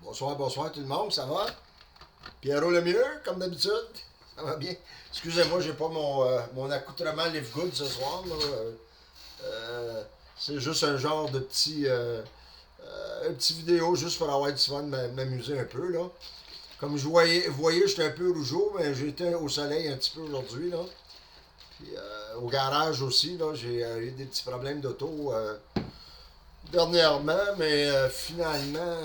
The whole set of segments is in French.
Bonsoir, bonsoir tout le monde, ça va? Pierrot le mieux, comme d'habitude? Ça va bien? Excusez-moi, j'ai pas mon accoutrement Live Good ce soir. Là. C'est juste un genre de un petit vidéo juste pour avoir du fun, m'amuser un peu. Là. Comme vous voyez, j'étais un peu rougeau, mais j'étais au soleil un petit peu aujourd'hui. Là. Puis au garage aussi, là, j'ai eu des petits problèmes d'auto dernièrement, mais finalement,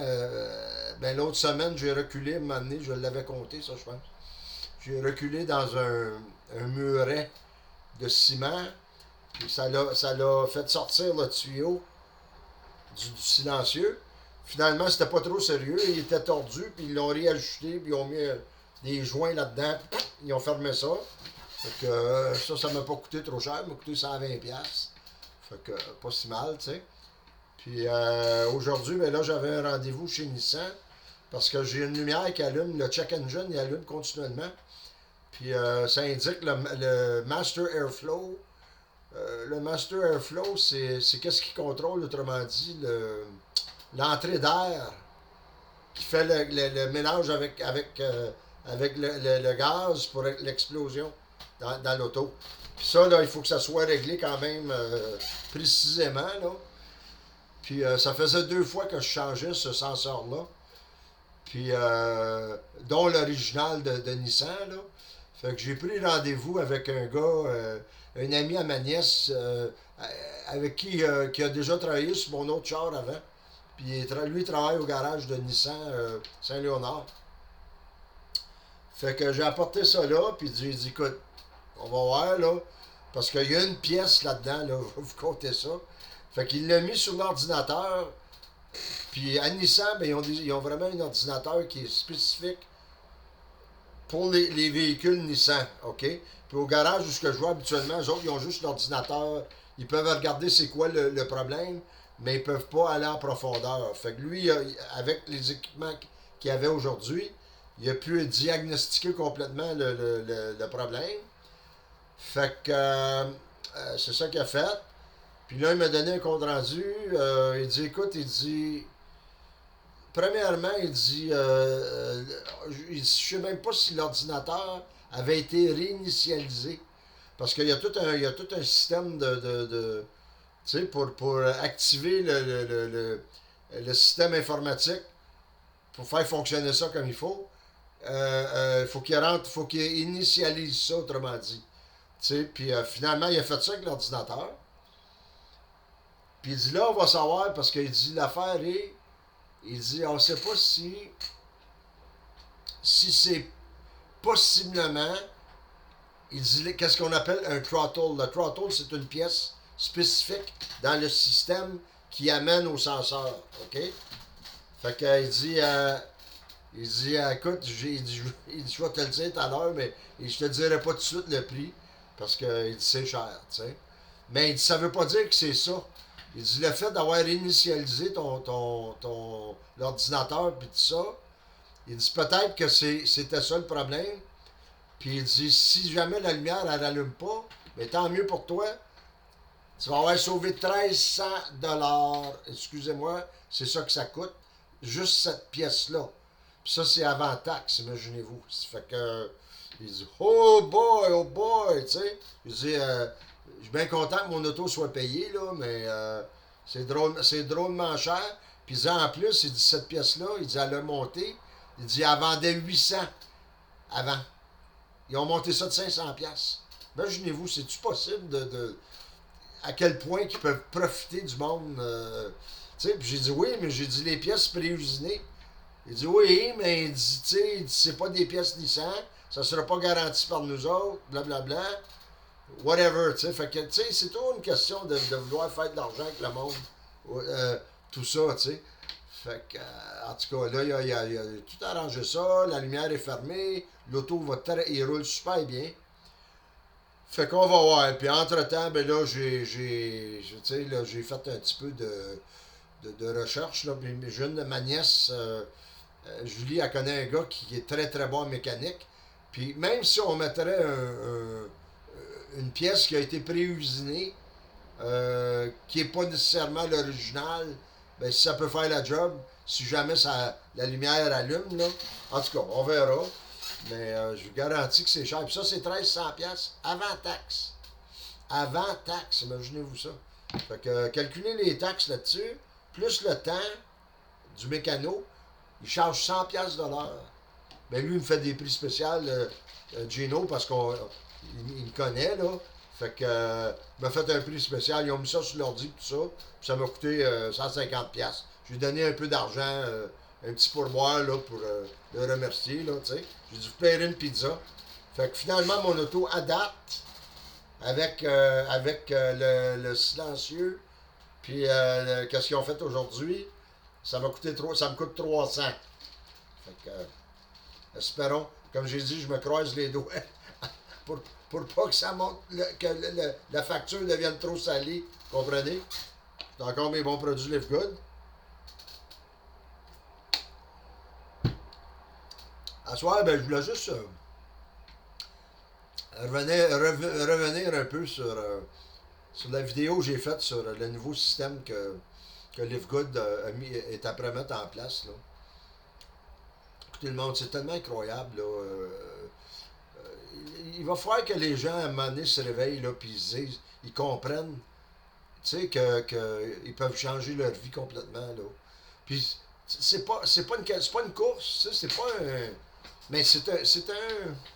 ben, l'autre semaine, j'ai reculé, un je l'avais compté, ça, je pense. J'ai reculé dans un muret de ciment, puis ça l'a fait sortir le tuyau du silencieux. Finalement, c'était pas trop sérieux, il était tordu, puis ils l'ont réajusté, puis ils ont mis des joints là-dedans, ils ont fermé ça. Fait que ça m'a pas coûté trop cher, ça m'a coûté 120$. Fait que pas si mal, tu sais. Puis aujourd'hui, ben là, j'avais un rendez-vous chez Nissan parce que j'ai une lumière qui allume, le check engine, il allume continuellement. Puis ça indique le Master Airflow. Le Master Airflow, c'est qu'est-ce qui contrôle, autrement dit, l'entrée d'air qui fait le mélange avec le gaz pour l'explosion dans l'auto. Puis ça, là, il faut que ça soit réglé quand même précisément, là. Puis ça faisait 2 fois que je changeais ce senseur-là. Puis dont l'original de Nissan, là. Fait que j'ai pris rendez-vous avec un gars, un ami à ma nièce, avec qui a déjà travaillé sur mon autre char avant. Puis lui, il travaille au garage de Nissan Saint-Léonard. Fait que j'ai apporté ça là, puis j'ai dit, écoute, on va voir, là, parce qu'il y a une pièce là-dedans, là, vous comptez ça. Fait qu'il l'a mis sur l'ordinateur, puis à Nissan, ben, ils ont vraiment un ordinateur qui est spécifique pour les véhicules Nissan, OK? Puis au garage où je vois habituellement, eux autres, ils ont juste l'ordinateur. Ils peuvent regarder c'est quoi le problème, mais ils peuvent pas aller en profondeur. Fait que lui, avec les équipements qu'il avait aujourd'hui, il a pu diagnostiquer complètement le problème. Fait que c'est ça qu'il a fait. Puis là, il m'a donné un compte rendu. Il dit, écoute, il dit, premièrement, il dit, je ne sais même pas si l'ordinateur avait été réinitialisé. Parce qu'il y a il y a tout un système tu sais, pour activer le système informatique, pour faire fonctionner ça comme il faut. Faut qu'il initialise ça, autrement dit. Tu sais, puis finalement, il a fait ça avec l'ordinateur. Puis il dit là, on va savoir, parce qu'il dit l'affaire est. Il dit, on ne sait pas si c'est possiblement. Il dit, qu'est-ce qu'on appelle un throttle. Le throttle, c'est une pièce spécifique dans le système qui amène au senseur. OK? Fait il dit, écoute, je vais te le dire tout à l'heure, mais je te dirai pas tout de suite le prix, parce qu'il dit, c'est cher, tu sais. Mais il dit, ça veut pas dire que c'est ça. Il dit, le fait d'avoir initialisé l'ordinateur puis tout ça, il dit, peut-être que c'était ça le problème. Puis il dit, si jamais la lumière, elle n'allume pas, mais tant mieux pour toi, tu vas avoir sauvé 1300$. Excusez-moi, c'est ça que ça coûte. Juste cette pièce-là. Puis ça, c'est avant taxe, imaginez-vous. Ça fait que, il dit, oh boy, tu sais. Il dit, je suis bien content que mon auto soit payée, là, mais c'est drôlement cher. Puis en plus, il dit, cette pièce-là, il dit, elle a monté. Il dit, elle vendait 800 avant. Ils ont monté ça de 500$. Imaginez-vous, c'est-tu possible à quel point ils peuvent profiter du monde? Tu sais, puis j'ai dit, oui, mais j'ai dit, les pièces pré-usinées. Il dit, oui, mais il dit, tu sais, c'est pas des pièces Nissan, ça sera pas garanti par nous autres, blablabla. Whatever, tu sais. Fait que, tu sais, c'est toujours une question de vouloir faire de l'argent avec le monde. Tout ça, tu sais. Fait que, en tout cas, là, il a tout arrangé ça, la lumière est fermée, l'auto il roule super bien. Fait qu'on va voir. Puis entre-temps, ben là, j'ai fait un petit peu de recherche. Là. Ma nièce, Julie, elle connaît un gars qui est très très bon en mécanique. Puis même si on mettrait une pièce qui a été pré-usinée, qui n'est pas nécessairement l'original, ben si ça peut faire la job, si jamais la lumière allume, là. En tout cas, on verra. Mais je vous garantis que c'est cher. Puis ça, c'est 1300$ avant taxe. Avant taxe, imaginez-vous ça. Fait que calculez les taxes là-dessus, plus le temps du mécano, il charge 100$ de l'heure. Ben lui, il me fait des prix spéciaux, Gino, parce qu'il me connaît, là. Fait que, il m'a fait un prix spécial. Ils ont mis ça sur l'ordi, tout ça. Puis ça m'a coûté 150$. Je lui ai donné un peu d'argent, un petit pourboire, là, pour le remercier, là, tu sais. J'ai dit, vous payerez une pizza. Fait que finalement, mon auto adapte avec, le silencieux. Puis, qu'est-ce qu'ils ont fait aujourd'hui? Ça me coûte 300. Fait que, espérons, comme j'ai dit, je me croise les doigts pour, pour pas que ça monte, la facture devienne trop salée. Comprenez? C'est encore mes bons produits Live Good. À soir, ben, je voulais juste revenir un peu sur la vidéo que j'ai faite sur le nouveau système que Live Good est après mettre en place. Là. Écoutez, le monde, c'est tellement incroyable. Là, il va falloir que les gens, à un moment donné, se réveillent, là, puis ils comprennent, tu sais, qu'ils peuvent changer leur vie complètement, là. Puis, c'est pas une course, tu sais, c'est pas un... Mais c'est un...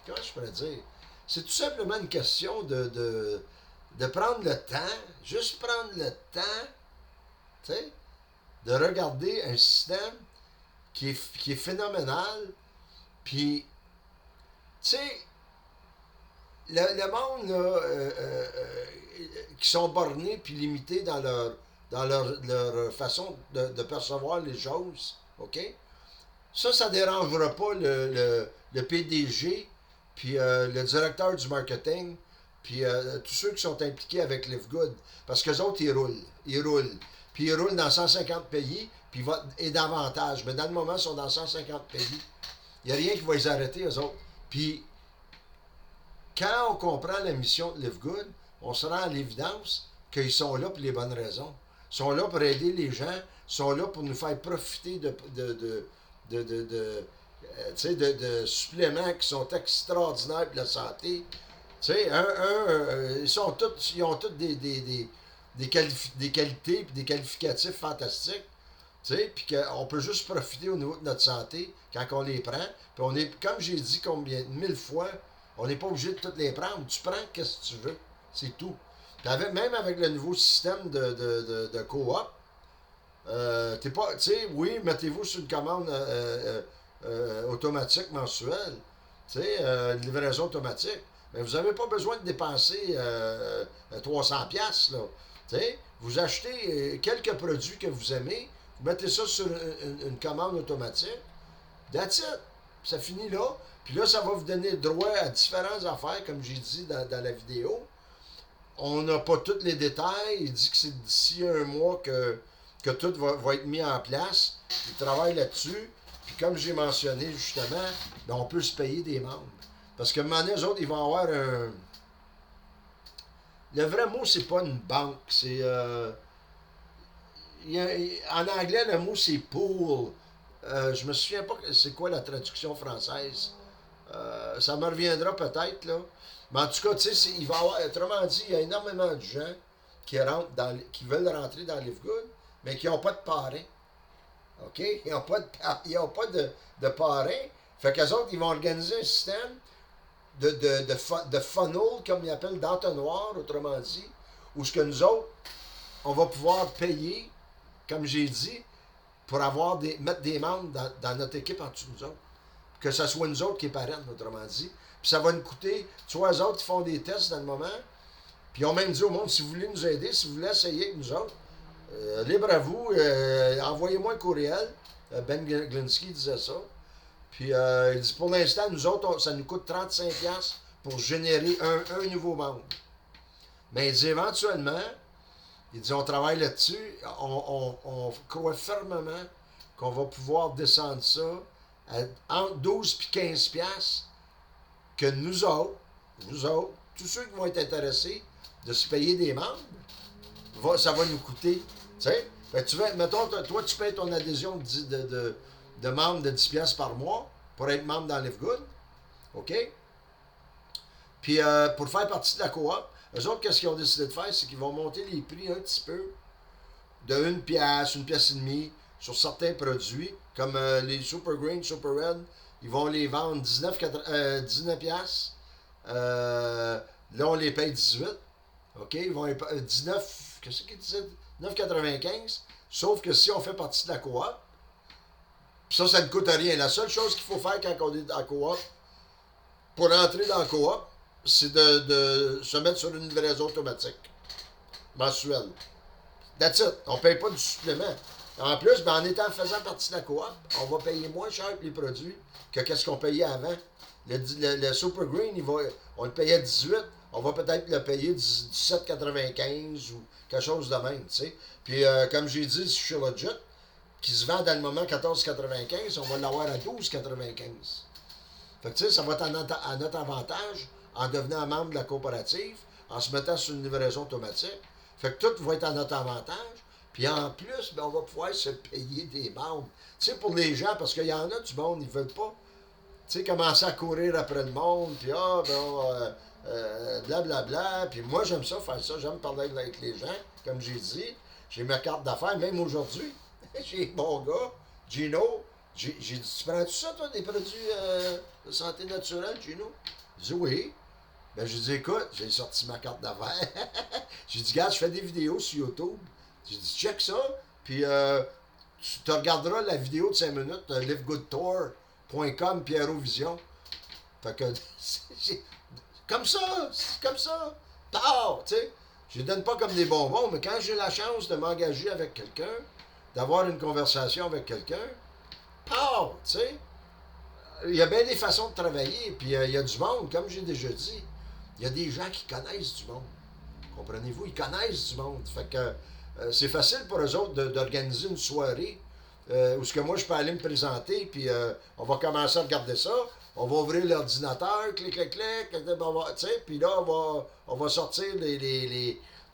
Comment je pourrais dire? C'est tout simplement une question de prendre le temps, juste prendre le temps, tu sais, de regarder un système qui est phénoménal, puis, tu sais, le monde, là, qui sont bornés puis limités dans leur façon de percevoir les choses, OK? Ça dérangera pas le PDG, puis le directeur du marketing, puis tous ceux qui sont impliqués avec Live Good. Parce qu'eux autres, ils roulent. Ils roulent. Puis ils roulent dans 150 pays, et davantage. Mais dans le moment, ils sont dans 150 pays. Il n'y a rien qui va les arrêter, eux autres. Puis, quand on comprend la mission de Live Good, on se rend à l'évidence qu'ils sont là pour les bonnes raisons. Ils sont là pour aider les gens. Ils sont là pour nous faire profiter de suppléments qui sont extraordinaires pour la santé. Tu sais, ils ont tous des qualités et des qualificatifs fantastiques. Tu sais, puis qu'on peut juste profiter au niveau de notre santé quand on les prend. Puis on est, comme j'ai dit combien, 1000 fois, on n'est pas obligé de toutes les prendre. Tu prends qu'est-ce que tu veux. C'est tout. Puis même avec le nouveau système de coop, t'es pas, tu sais, oui, mettez-vous sur une commande automatique mensuelle, tu sais, une livraison automatique, mais vous n'avez pas besoin de dépenser 300$, là. Tu sais, vous achetez quelques produits que vous aimez, vous mettez ça sur une commande automatique, that's it, ça finit là, puis là, ça va vous donner droit à différentes affaires, comme j'ai dit dans la vidéo. On n'a pas tous les détails, il dit que c'est d'ici un mois que tout va être mis en place. Ils travaillent là-dessus. Puis comme j'ai mentionné justement, ben on peut se payer des membres. Parce que maintenant, eux autres, ils vont avoir un... Le vrai mot, c'est pas une banque. C'est... en anglais, le mot, c'est pool. Je me souviens pas c'est quoi la traduction française. Ça me reviendra peut-être, là. Mais en tout cas, tu sais, il va y avoir... Autrement dit, il y a énormément de gens qui veulent rentrer dans Live Good, mais qui n'ont pas de parrain. OK? Ils n'ont pas de parrain. Fait qu'eux autres, ils vont organiser un système de funnel, comme ils appellent, d'entonnoir, autrement dit, où ce que nous autres, on va pouvoir payer, comme j'ai dit, pour mettre des membres dans notre équipe en dessous de nous autres. Que ce soit nous autres qui parrainent, autrement dit. Puis ça va nous coûter, tu vois, eux autres qui font des tests dans le moment, puis ils ont même dit au monde, si vous voulez nous aider, si vous voulez essayer avec nous autres, libre à vous, envoyez-moi un courriel. Ben Glinski disait ça. Puis il dit, pour l'instant, nous autres, ça nous coûte 35$ pour générer un nouveau membre. Mais il dit, éventuellement, il dit, on travaille là-dessus, on croit fermement qu'on va pouvoir descendre ça entre 12 et 15$, que nous autres, tous ceux qui vont être intéressés de se payer des membres, ça va nous coûter. Tu sais, Fait que tu veux, mettons, toi, tu payes ton adhésion de membre de 10$ par mois pour être membre dans Live Good. OK? Puis pour faire partie de la coop, eux autres, qu'est-ce qu'ils ont décidé de faire? C'est qu'ils vont monter les prix un petit peu de 1$, 1,5$ sur certains produits, comme les Super Green, Super Red. Ils vont les vendre 19$. Là, on les paye 18$. OK? Ils vont 19, qu'est-ce qu'ils disaient? 9,95$. Sauf que si on fait partie de la coop, ça ne coûte rien. La seule chose qu'il faut faire quand on est dans la coop, pour entrer dans la coop, c'est de se mettre sur une livraison automatique mensuelle. That's it. On ne paye pas du supplément. En plus, ben, en étant faisant partie de la coop, on va payer moins cher les produits que qu'est-ce qu'on payait avant. Le Super Green, on le payait 18$. On va peut-être le payer 17,95$ ou quelque chose de même, tu sais. Puis, comme j'ai dit, sur le Jet, qui se vend dans le moment 14,95$, on va l'avoir à 12,95$. Fait que, tu sais, ça va être à notre avantage en devenant membre de la coopérative, en se mettant sur une livraison automatique. Fait que tout va être à notre avantage. Puis en plus, ben, on va pouvoir se payer des membres. Tu sais, pour les gens, parce qu'il y en a du monde, ils veulent pas, tu sais, commencer à courir après le monde, puis blablabla. Puis moi, j'aime ça, faire ça. J'aime parler avec les gens, comme j'ai dit. J'ai ma carte d'affaires, même aujourd'hui. J'ai mon gars, Gino. J'ai dit, tu prends-tu ça, toi, des produits de santé naturelle, Gino? Il dit oui. Ben, j'ai dit, écoute, j'ai sorti ma carte d'affaires. J'ai dit, gars, je fais des vidéos sur YouTube. J'ai dit, check ça, puis tu te regarderas la vidéo de 5 minutes, livegoodtour.com, Pierrovision. Fait que, c'est comme ça, tard, tu sais. Je les donne pas comme des bonbons, mais quand j'ai la chance de m'engager avec quelqu'un, d'avoir une conversation avec quelqu'un, tard, tu sais. Il y a bien des façons de travailler, puis il y a du monde, comme j'ai déjà dit. Il y a des gens qui connaissent du monde. Comprenez-vous? Ils connaissent du monde. Fait que c'est facile pour eux autres d'organiser une soirée où ce que moi je peux aller me présenter, puis on va commencer à regarder ça. On va ouvrir l'ordinateur, clic, clic, clic, puis là, on va sortir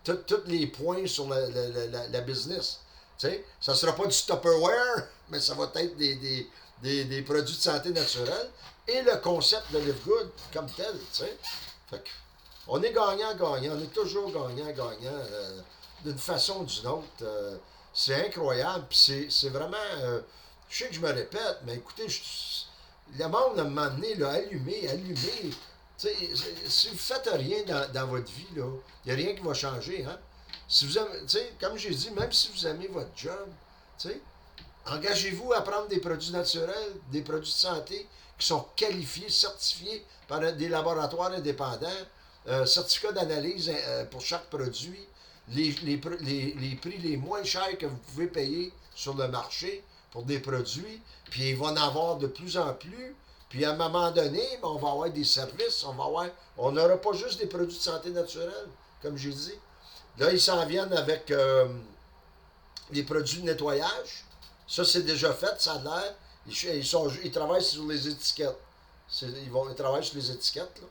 tous les points sur la business. T'sais? Ça ne sera pas du Tupperware, mais ça va être des produits de santé naturelle et le concept de Live Good comme tel. T'sais? Fait que, on est gagnant-gagnant, on est toujours gagnant-gagnant d'une façon ou d'une autre. C'est incroyable, puis c'est vraiment. Je sais que je me répète, mais écoutez, le monde à un moment donné, là, allumez. Si vous ne faites rien dans votre vie, il n'y a rien qui va changer. Hein? Si vous aimez, comme j'ai dit, même si vous aimez votre job, engagez-vous à prendre des produits naturels, des produits de santé qui sont qualifiés, certifiés par des laboratoires indépendants, certificat d'analyse pour chaque produit, les prix les moins chers que vous pouvez payer sur le marché pour des produits, puis il va en avoir de plus en plus. Puis à un moment donné, on va avoir des services, on n'aura pas juste des produits de santé naturelle, comme j'ai dit. Là, ils s'en viennent avec les produits de nettoyage. Ça, c'est déjà fait, ça a l'air. Ils travaillent sur les étiquettes. Ils travaillent sur les étiquettes, là.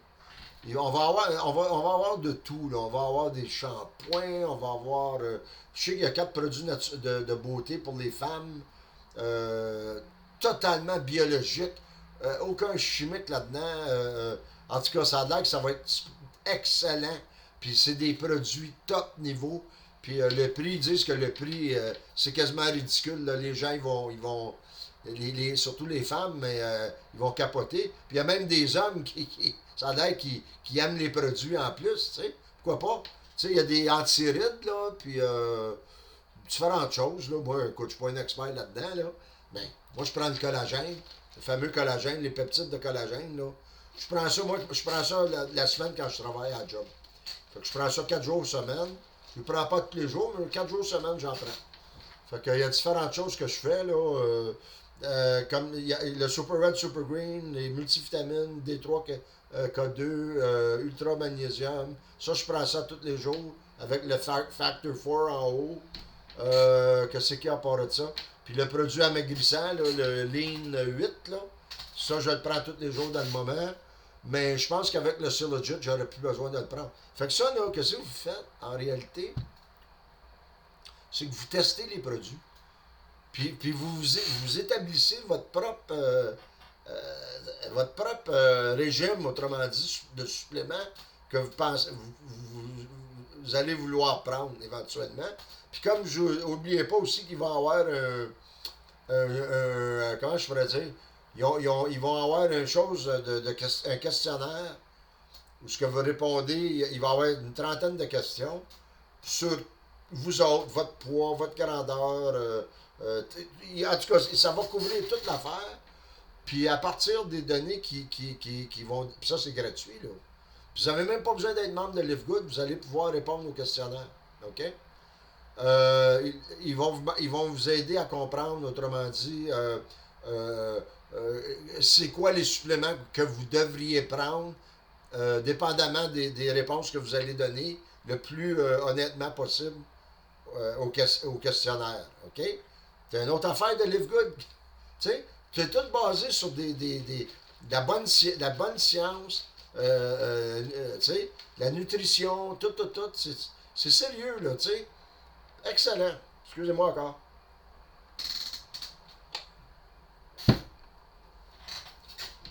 Et on va avoir de tout, là. On va avoir des shampoings, on va avoir. Je sais qu'il y a 4 produits de beauté pour les femmes. Totalement biologiques. Aucun chimique là-dedans. En tout cas, ça a l'air que ça va être excellent. Puis c'est des produits top niveau. Puis le prix, ils disent que le prix, c'est quasiment ridicule. Là. Les gens, ils vont surtout les femmes, mais ils vont capoter. Puis il y a même des hommes ça a l'air qui aiment les produits en plus, tu sais. Pourquoi pas? Tu sais, il y a des antirides, là, puis différentes choses, là. Moi, écoute, je suis pas un expert là-dedans, là. Mais moi, je prends le collagène, le fameux collagène, les peptides de collagène, là. Je prends ça la semaine quand je travaille à la job. Fait que je prends ça 4 jours semaine. Je ne prends pas tous les jours, mais 4 jours semaine, j'en prends. Fait qu'il y a différentes choses que je fais, là. Comme il y a le Super Red, Super Green, les multivitamines, D3, K2, Ultra Magnésium. Ça, je prends ça tous les jours avec le Factor 4 en haut. Qu'est-ce qu'il y a à part de ça? Puis le produit amaigrissant, là, le Lean 8, là, ça, je le prends tous les jours dans le moment. Mais je pense qu'avec le Silogit, j'aurais plus besoin de le prendre. Fait que ça, là, qu'est-ce que vous faites en réalité? c'est que vous testez les produits. Puis vous établissez votre propre régime, autrement dit, de suppléments que vous pensez vous allez vouloir prendre éventuellement. Puis comme je n'oubliez pas aussi qu'il va y avoir comment je pourrais dire, ils vont avoir une chose un questionnaire où ce que vous répondez, il va y avoir une trentaine de questions sur vous autres, votre poids, votre grandeur. En tout cas, ça va couvrir toute l'affaire. Puis à partir des données qui vont. Puis ça, c'est gratuit, là. Puis vous n'avez même pas besoin d'être membre de LiveGood, vous allez pouvoir répondre aux questionnaires. OK? Ils vont vous aider à comprendre, autrement dit, c'est quoi les suppléments que vous devriez prendre, dépendamment des réponses que vous allez donner, le plus honnêtement possible au questionnaire. OK? C'est une autre affaire de LiveGood. Tu sais, c'est tout basé sur de la bonne science, tu sais, la nutrition, tout. C'est sérieux, là, tu sais. Excellent. Excusez-moi encore.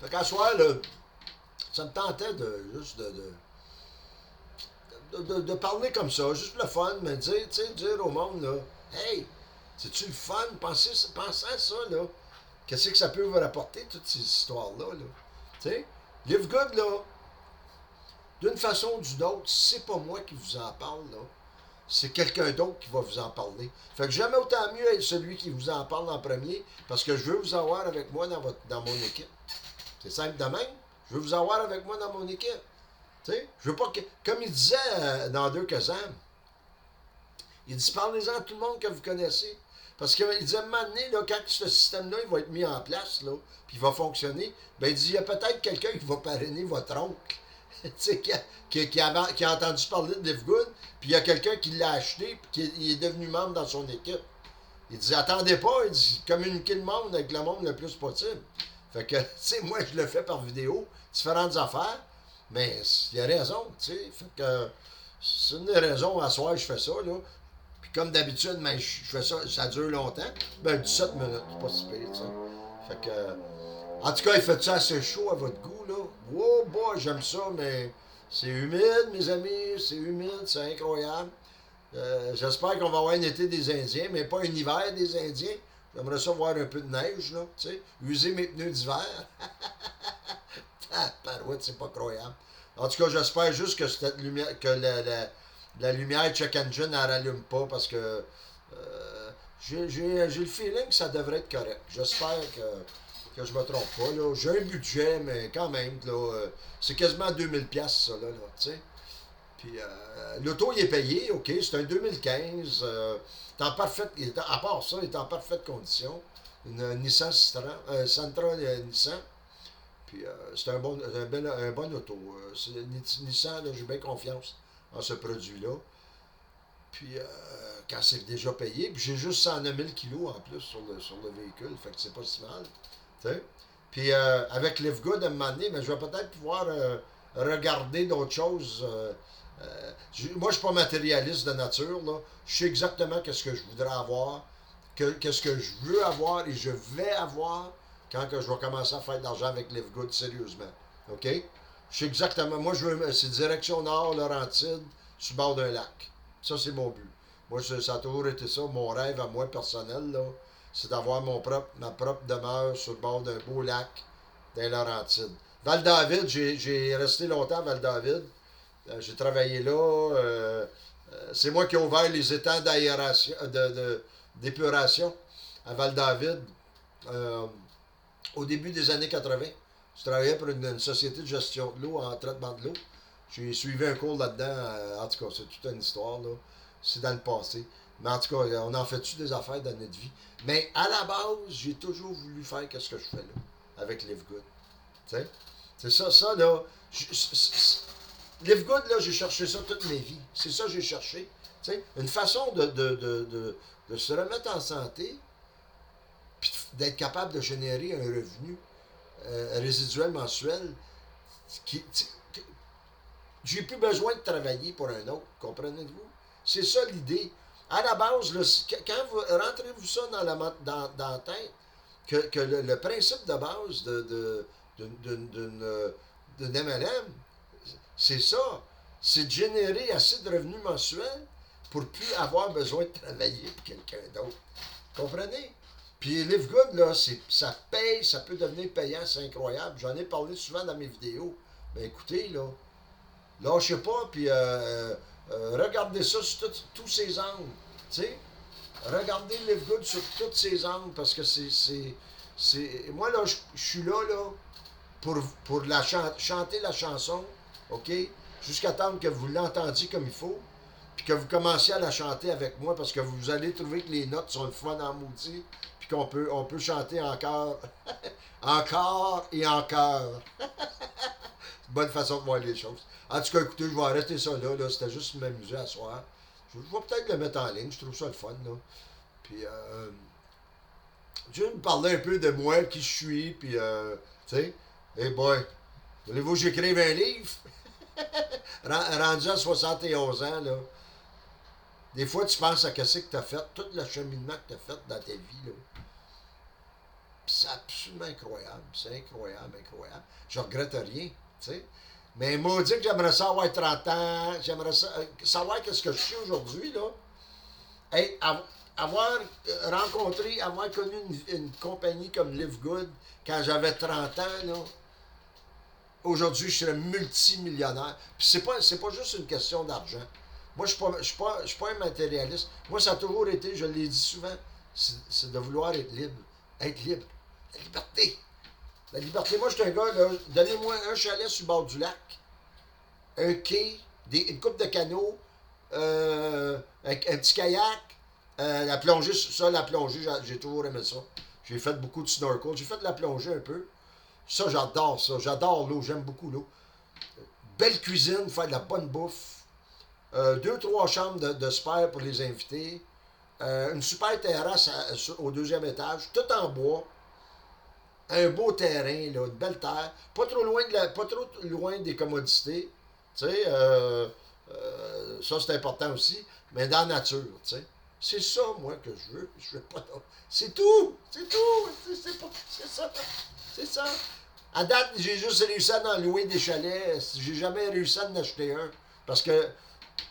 Fait qu'à soir, là, ça me tentait juste de parler comme ça, juste le fun, mais dire au monde, là, hey, c'est-tu le fun? Pensez à ça, là. Qu'est-ce que ça peut vous rapporter, toutes ces histoires-là, là? Tu sais, Live Good, là, d'une façon ou d'une autre, c'est pas moi qui vous en parle, là. C'est quelqu'un d'autre qui va vous en parler. Fait que j'aime autant mieux être celui qui vous en parle en premier, parce que je veux vous avoir avec moi dans mon équipe. C'est simple de même. Je veux vous avoir avec moi dans mon équipe. Tu sais, je veux pas que. Comme il disait dans Deux Kazam, il dit parlez-en à tout le monde que vous connaissez. Parce qu'il disait à un moment donné, là, quand ce système-là il va être mis en place, là, puis il va fonctionner, ben il dit il y a peut-être quelqu'un qui va parrainer votre oncle. qui a entendu parler de LiveGood, puis il y a quelqu'un qui l'a acheté, puis qui est devenu membre dans son équipe. Il dit attendez pas, il dit communiquez le monde avec le monde le plus possible. Fait que, tu sais, moi, je le fais par vidéo, différentes affaires, mais il a raison, tu sais. Fait que, c'est une des raisons, à soir, je fais ça, là. Puis comme d'habitude, ben, je fais ça, ça dure longtemps. Ben, 17 minutes, c'est pas si pire, tu sais. Fait que, en tout cas, il fait ça assez chaud à votre goût, là. Wow, boy, j'aime ça, mais c'est humide, mes amis, c'est humide, c'est incroyable. J'espère qu'on va avoir un été des Indiens, mais pas un hiver des Indiens. J'aimerais ça voir un peu de neige, là, tu sais. User mes pneus d'hiver. Ah, parouette, c'est pas croyable. En tout cas, j'espère juste que cette lumière, que la lumière check engine ne rallume pas parce que j'ai le feeling que ça devrait être correct. J'espère que je me trompe pas, là. J'ai un budget, mais quand même, là, c'est quasiment 2000$, ça, là, tu sais. Puis l'auto, il est payé, ok, c'est un 2015. À part ça, il est en parfaite condition. Une Nissan Sentra Nissan. Puis c'est un bon auto. Nissan, j'ai bien confiance en ce produit-là. Puis quand c'est déjà payé, puis j'ai juste 109 000 kilos en plus sur le véhicule, fait que c'est pas si mal. T'sais? Puis avec LiveGood à un moment donné, mais je vais peut-être pouvoir regarder d'autres choses. Moi, je suis pas matérialiste de nature, là. Je sais exactement qu'est-ce que je voudrais avoir, qu'est-ce que je veux avoir et je vais avoir quand que je vais commencer à faire de l'argent avec LiveGood sérieusement. OK? Je sais exactement. Moi, c'est direction nord, Laurentide, sur le bord d'un lac. Ça, c'est mon but. Moi, ça a toujours été ça. Mon rêve à moi personnel, là, c'est d'avoir ma propre demeure sur le bord d'un beau lac dans Laurentides. Val-David, j'ai resté longtemps à Val-David. J'ai travaillé là. C'est moi qui ai ouvert les étangs d'aération, d'épuration à Val-David au début des années 80. Je travaillais pour une société de gestion de l'eau, en traitement de l'eau. J'ai suivi un cours là-dedans. En tout cas, c'est toute une histoire, là. C'est dans le passé. Mais en tout cas, on en fait-tu des affaires dans notre vie. Mais à la base, j'ai toujours voulu faire ce que je fais là, avec LiveGood. Tu sais? C'est ça, là. LiveGood, là, j'ai cherché ça toute ma vie. C'est ça que j'ai cherché. T'sais, une façon de se remettre en santé, puis d'être capable de générer un revenu résiduel mensuel. J'ai plus besoin de travailler pour un autre, comprenez-vous? C'est ça l'idée. à la base, là, quand vous rentrez-vous ça dans la tête, que le principe de base d'une MLM, c'est ça. C'est de générer assez de revenus mensuels pour plus avoir besoin de travailler pour quelqu'un d'autre. Comprenez? Puis Live Good, là, ça paye, ça peut devenir payant, c'est incroyable. J'en ai parlé souvent dans mes vidéos. Mais écoutez, là, lâchez pas, puis regardez ça sur tous ces angles. Tu sais? Regardez Live Good sur tous ces angles, parce que moi, là, je suis là, pour chanter la chanson, OK? Jusqu'à temps que vous l'entendiez comme il faut, puis que vous commenciez à la chanter avec moi, parce que vous allez trouver que les notes sont le fun en maudit, puis on peut chanter encore, encore et encore. C'est une bonne façon de voir les choses. En tout cas, écoutez, je vais arrêter ça là. C'était juste m'amuser à soir. Je vais peut-être le mettre en ligne, je trouve ça le fun, là. Puis, je vais me parler un peu de moi, qui je suis, puis, tu sais, hey boy, voulez-vous que j'écrive un livre? Rendu à 71 ans, là. Des fois, tu penses à ce que tu as fait, tout le cheminement que tu as fait dans ta vie, là. Puis c'est absolument incroyable. C'est incroyable, incroyable. Je regrette rien, tu sais. Mais maudit que j'aimerais ça avoir 30 ans, j'aimerais savoir qu'est-ce que je suis aujourd'hui, là. Hey, avoir rencontré, avoir connu une compagnie comme Live Good quand j'avais 30 ans, là. Aujourd'hui, je serais multimillionnaire. Puis c'est pas juste une question d'argent. Moi, je suis pas un matérialiste. Moi, ça a toujours été, je l'ai dit souvent, c'est de vouloir être libre. Être libre. La liberté. La liberté. Moi, je suis un gars, là, donnez-moi un chalet sur le bord du lac, un quai, une coupe de canot, un petit kayak, la plongée, ça, la plongée, j'ai toujours aimé ça. J'ai fait beaucoup de snorkel. J'ai fait de la plongée un peu. Ça, j'adore ça. J'adore l'eau. J'aime beaucoup l'eau. Belle cuisine, faire de la bonne bouffe. 2-3 chambres de super pour les invités. Une super terrasse au deuxième étage, tout en bois. Un beau terrain, là, une belle terre. Pas trop loin des commodités. Tu sais, ça c'est important aussi. Mais dans la nature, tu sais. C'est ça, moi, que je veux. Je veux pas. C'est tout! C'est tout! C'est ça! C'est ça! À date, j'ai juste réussi à en louer des chalets. J'ai jamais réussi à en acheter un. Parce que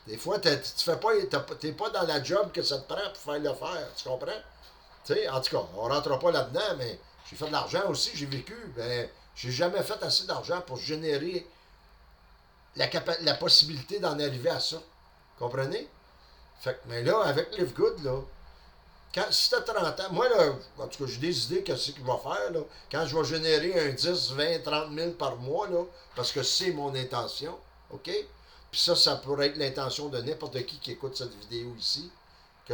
des fois, t'es pas dans la job que ça te prend pour faire l'affaire. Tu comprends? Tu sais, en tout cas, on rentrera pas là-dedans, mais j'ai fait de l'argent aussi, j'ai vécu. Ben, j'ai jamais fait assez d'argent pour générer la possibilité d'en arriver à ça. Comprenez? Fait que, mais là, avec Live Good, là, si t'as 30 ans, moi, là, en tout cas, j'ai des idées que c'est qu'il va faire, là. Quand je vais générer un 10, 20, 30 000 par mois, là, parce que c'est mon intention, OK? Puis ça pourrait être l'intention de n'importe qui écoute cette vidéo ici,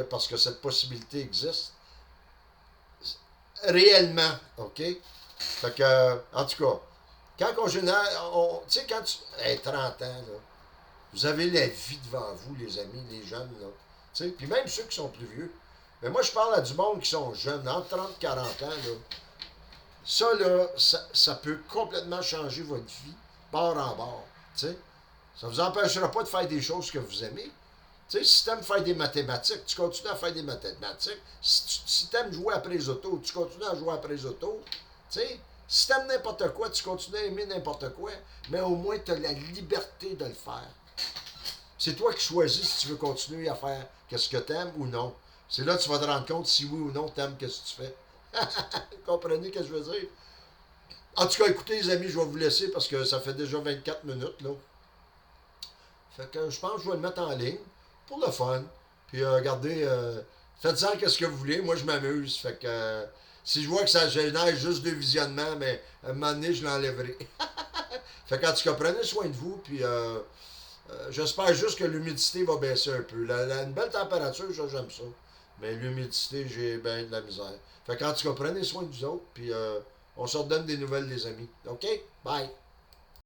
parce que cette possibilité existe. Réellement, OK? Fait que, en tout cas, quand on génère, tu sais, quand tu... Hey, 30 ans, là, vous avez la vie devant vous, les amis, les jeunes, là. Tu sais, puis même ceux qui sont plus vieux. Mais moi, je parle à du monde qui sont jeunes, entre 30 et 40 ans, là. Ça, là, ça peut complètement changer votre vie, bord en bord, tu sais. Ça ne vous empêchera pas de faire des choses que vous aimez. Tu sais, si tu aimes faire des mathématiques, tu continues à faire des mathématiques. Si tu aimes jouer après les autos, tu continues à jouer après les autos. Tu sais, si tu aimes n'importe quoi, tu continues à aimer n'importe quoi, mais au moins tu as la liberté de le faire. C'est toi qui choisis si tu veux continuer à faire ce que tu aimes ou non. C'est là que tu vas te rendre compte si oui ou non tu aimes ce que tu fais. Vous comprenez ce que je veux dire? En tout cas, écoutez les amis, je vais vous laisser parce que ça fait déjà 24 minutes, là. Fait que je pense que je vais le mettre en ligne pour le fun. Puis regardez, faites-en qu'est-ce que vous voulez. Moi, je m'amuse. Fait que si je vois que ça génère juste 2 visionnements, mais à un moment donné, je l'enlèverai. Fait qu'en tout cas, prenez soin de vous. Puis j'espère juste que l'humidité va baisser un peu. Une belle température, ça, j'aime ça. Mais l'humidité, j'ai bien de la misère. Fait qu'en tout cas, prenez soin de vous autres. Puis on se redonne des nouvelles, les amis. OK? Bye!